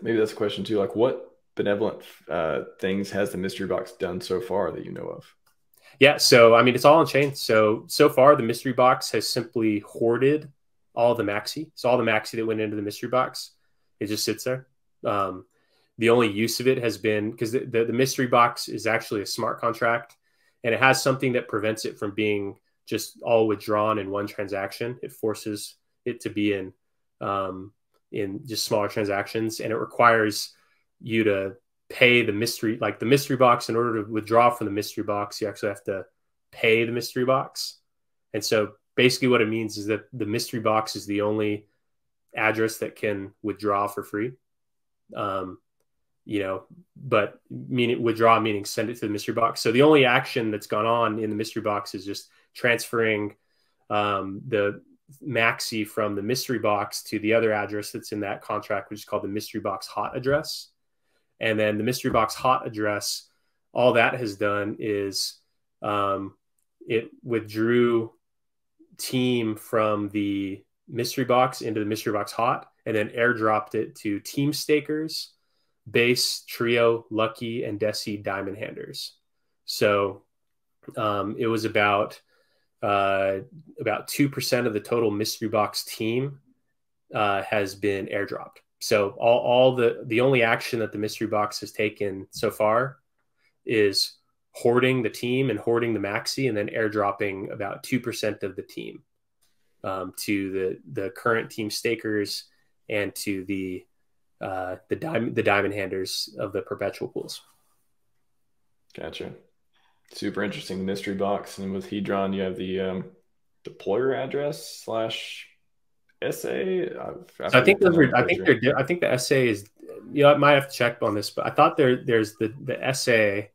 maybe that's a question too. Like, what benevolent things has the mystery box done so far that you know of? Yeah, so I mean, it's all on chain. So far, the mystery box has simply hoarded all the Maxi. So all the Maxi that went into the mystery box, it just sits there. Um, the only use of it has been because the mystery box is actually a smart contract, and it has something that prevents it from being just all withdrawn in one transaction. It forces it to be in just smaller transactions, and it requires you to pay the mystery, like the mystery box. In order to withdraw from the mystery box, you actually have to pay the mystery box. And so basically what it means is that the mystery box is the only address that can withdraw for free. Um, but meaning withdraw, meaning send it to the mystery box. So the only action that's gone on in the mystery box is just transferring the Maxi from the mystery box to the other address that's in that contract, which is called the mystery box hot address. And then the mystery box hot address, all that has done is it withdrew team from the mystery box into the mystery box hot, and then airdropped it to team stakers, base, trio, lucky, and desi diamond handers. So it was about 2% of the total mystery box team has been airdropped. So all the only action that the mystery box has taken so far is hoarding the team and hoarding the Maxi, and then airdropping about 2% of the team to the current team stakers and to the diamond handers of the perpetual pools. Gotcha. Super interesting mystery box. And with Hedron, you have the deployer address slash SA. I So I think forget the those are, nomenclature. I think the SA is, I might have to check on this, but I thought there's the SA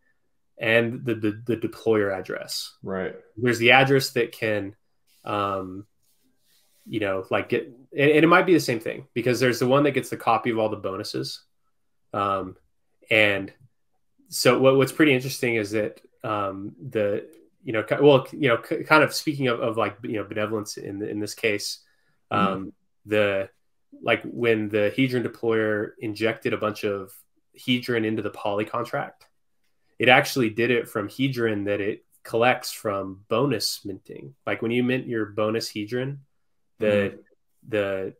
and the deployer address. Right. There's the address that can, like get, and it might be the same thing, because there's the one that gets the copy of all the bonuses. And so what's pretty interesting is that kind of speaking of like, benevolence in this case, the like when the Hedron deployer injected a bunch of Hedron into the poly contract, it actually did it from Hedron that it collects from bonus minting. Like when you mint your bonus Hedron, the the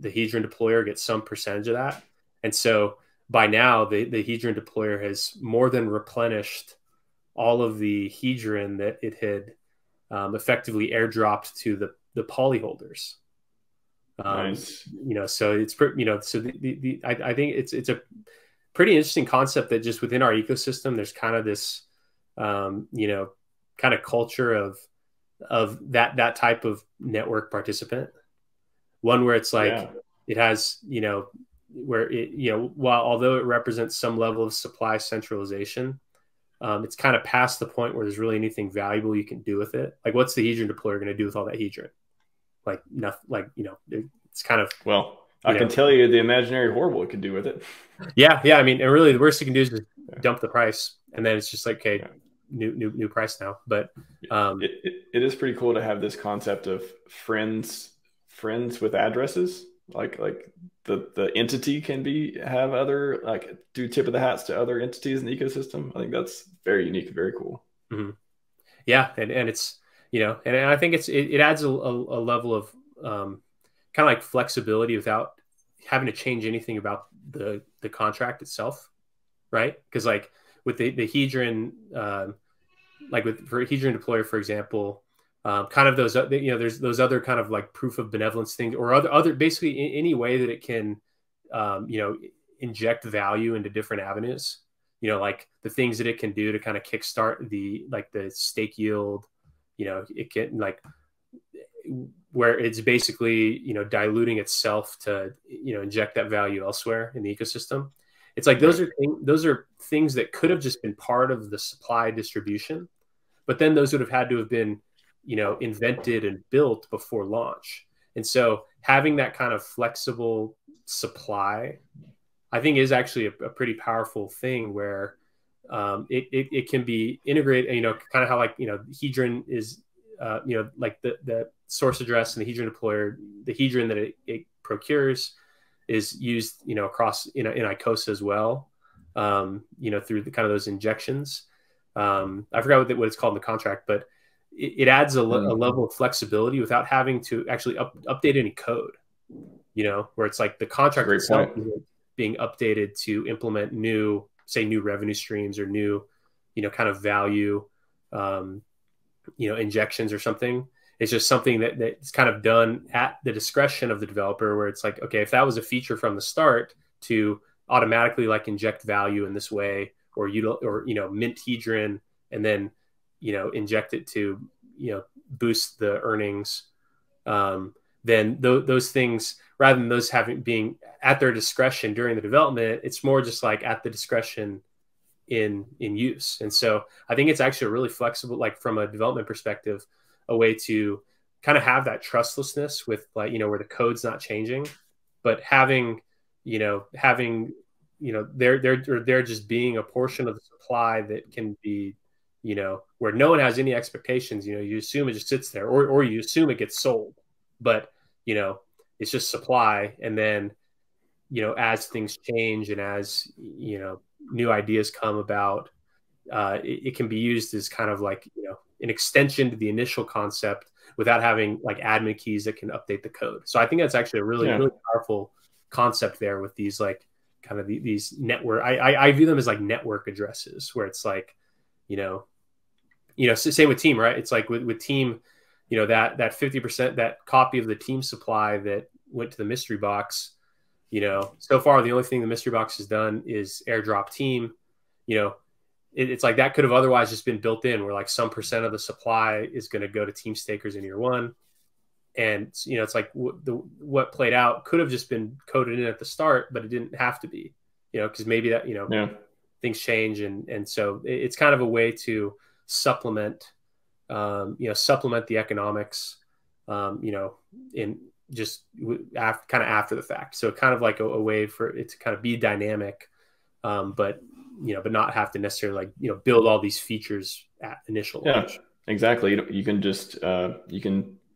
Hedron deployer gets some percentage of that. And so by now the Hedron deployer has more than replenished all of the Hedron that it had effectively airdropped to the poly holders. Nice. So it's so I think it's a pretty interesting concept that just within our ecosystem there's kind of this kind of culture of that type of network participant, one where it's like, Yeah. it has, where it, while although it represents some level of supply centralization, it's kind of past the point where there's really anything valuable you can do with it. Like, what's the Hedron deployer going to do with all that Hedron? Like nothing. Like, it's kind of, Well, I can tell you the imaginary horrible it could do with it. yeah. I mean, and really the worst you can do is just dump the price, and then it's just like, okay, Yeah. new price now. But it is pretty cool to have this concept of friends with addresses. Like the entity can have other, like, do tip of the hats to other entities in the ecosystem. I think that's very unique, very cool. Yeah, and it's, and I think it adds a level of kind of like flexibility without having to change anything about the contract itself, right? Because like with the Hedron, for Hedron deployer, for example, kind of those, there's those other kind of like proof of benevolence things, or other basically in any way that it can, inject value into different avenues. Like the things that it can do to kind of kickstart the stake yield. It can, like, where it's basically, diluting itself to, inject that value elsewhere in the ecosystem. It's like those are things that could have just been part of the supply distribution, but then those would have had to have been, invented and built before launch. And so having that kind of flexible supply, I think, is actually a pretty powerful thing, where it can be integrated, kind of how, like, Hedron is, like the source address and the Hedron deployer, the Hedron that it procures is used, across, in ICOSA as well, through the kind of those injections. I forgot what it's called in the contract, but it adds a level of flexibility without having to actually update any code, where it's like the contract itself is being updated to implement new revenue streams or new, kind of value, injections or something. It's just something that's kind of done at the discretion of the developer, where it's like, okay, if that was a feature from the start to automatically like inject value in this way, or mint hedron and then, inject it to, boost the earnings, then those things, rather than those being at their discretion during the development, it's more just like at the discretion in use. And so I think it's actually a really flexible, like from a development perspective, a way to kind of have that trustlessness with, like, where the code's not changing, but having they're just being a portion of the supply that can be, where no one has any expectations. You assume it just sits there, or you assume it gets sold, but it's just supply. And then, as things change and as, new ideas come about, it can be used as kind of like, an extension to the initial concept without having like admin keys that can update the code. So I think that's actually a really, really powerful concept there with these, like, kind of these network. I view them as like network addresses, where it's like, same with Team, right? It's like with Team, that 50%, that copy of the Team supply that went to the mystery box, so far the only thing the mystery box has done is airdrop Team. It's like that could have otherwise just been built in, where like some percent of the supply is going to go to Team stakers in year one. And, it's like what played out could have just been coded in at the start, but it didn't have to be, because maybe that, things change. And so it's kind of a way to supplement the economics, in just kind of after the fact. So kind of like a way for it to kind of be dynamic, but not have to necessarily, like, build all these features at initial launch. Exactly. You can just,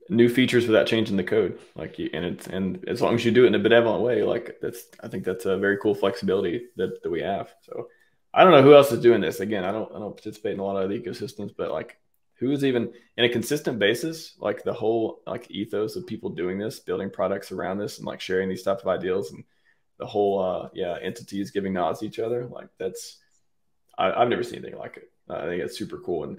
new features without changing the code, and as long as you do it in a benevolent way, like I think that's a very cool flexibility that we have. So I don't know who else is doing this. Again, I don't participate in a lot of the ecosystems, but like, who is even in a consistent basis, like the whole like ethos of people doing this, building products around this, and like sharing these type of ideals, and the whole entities giving nods to each other. Like I've never seen anything like it. I think it's super cool. And